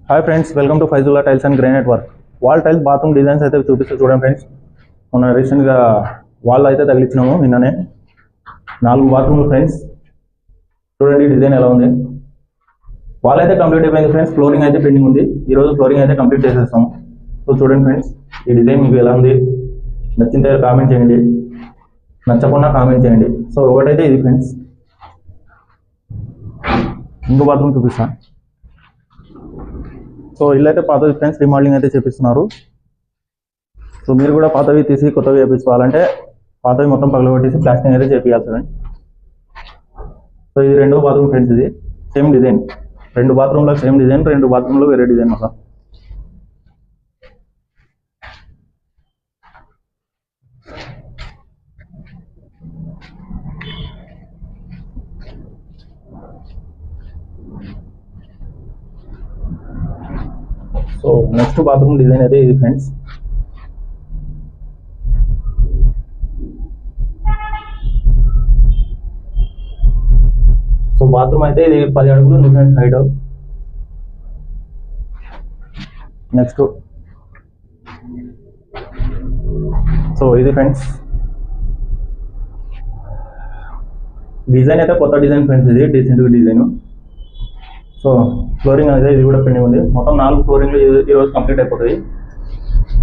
Hi friends, welcome to Faizullah tiles and granite work. Wall tiles bathroom designs అయితే చూపిస్తూ చూడండి friends. మొన్న రీసెంట్గా వాల్ అయితే తగిలించినాము నిన్ననే 4 బాత్రూమ్లు ఫ్రెండ్స్. చూడండి డిజైన్ ఎలా ఉంది. వాల్ అయితే కంప్లీట్ అయిపోయింది ఫ్రెండ్స్. ఫ్లోరింగ్ అయితే పెండింగ్ ఉంది. ఈరోజు ఫ్లోరింగ్ అయితే కంప్లీట్ చేసేస్తాం. సో చూడండి ఫ్రెండ్స్, ఈ డిజైన్ మీకు ఎలా ఉంది, నచ్చితే కామెంట్ చేయండి, నచ్చకుండా కామెంట్ చేయండి. సో ఒకటైతే ఇది ఫ్రెండ్స్. ఇంకో బాత్రూమ్ చూపిస్తాను. సో ఇల్లు అయితే పాతవి ఫ్రెండ్స్, రీమోడలింగ్ అయితే చేపిస్తున్నారు. సో మీరు కూడా పాతవి తీసి కొత్తవి చేయించుకోవాలంటే పాతవి మొత్తం పగలగొట్టేసి ప్లాస్టింగ్ అయితే చేపియాల్సి. సో ఇది 2వ బాత్రూమ్ ఫ్రెండ్స్. ఇది సేమ్ డిజైన్, 2 బాత్రూమ్లో సేమ్ డిజైన్, 2 బాత్రూమ్లో వేరే డిజైన్ మొత్తం. సో నెక్స్ట్ బాత్రూమ్ డిజైన్ అయితే ఇది ఫ్రెండ్స్. సో బాత్రూమ్ అయితే ఇది 10 అడుగులు ఉంది ఫ్రెండ్స్ హైట్. నెక్స్ట్ సో ఇది ఫ్రెండ్స్ డిజైన్ అయితే కొత్త డిజైన్ ఫ్రెండ్స్. ఇది డీసెంట్ డిజైన్. సో ఫ్లోరింగ్ అనేది ఇది కూడా పెండింగ్ ఉంది. మొత్తం 4 ఫ్లోరింగ్లు ఈరోజు కంప్లీట్ అయిపోతాయి.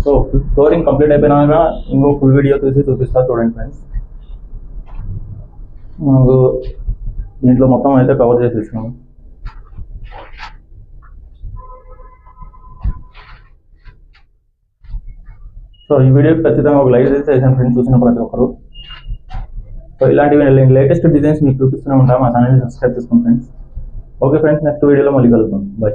సో ఫ్లోరింగ్ కంప్లీట్ అయిపోయినాక ఇంకో ఫుల్ వీడియో తీసి చూపిస్తా చూడండి ఫ్రెండ్స్. మనకు దీంట్లో మొత్తం అయితే కవర్ చేసేసాము. సో ఈ వీడియోకి ఖచ్చితంగా ఒక లైక్ చేసాను ఫ్రెండ్స్, చూసిన ప్రతి ఒక్కరు. సో ఇలాంటివి లేటెస్ట్ డిజైన్స్ మీకు చూపిస్తూనే ఉంటాం. మా ఛానల్ని సబ్స్క్రైబ్ చేసుకోండి ఫ్రెండ్స్. ఓకే ఫ్రెండ్స్, నెక్స్ట్ వీడియోలో మళ్ళీ కలుద్దాం. బాయ్.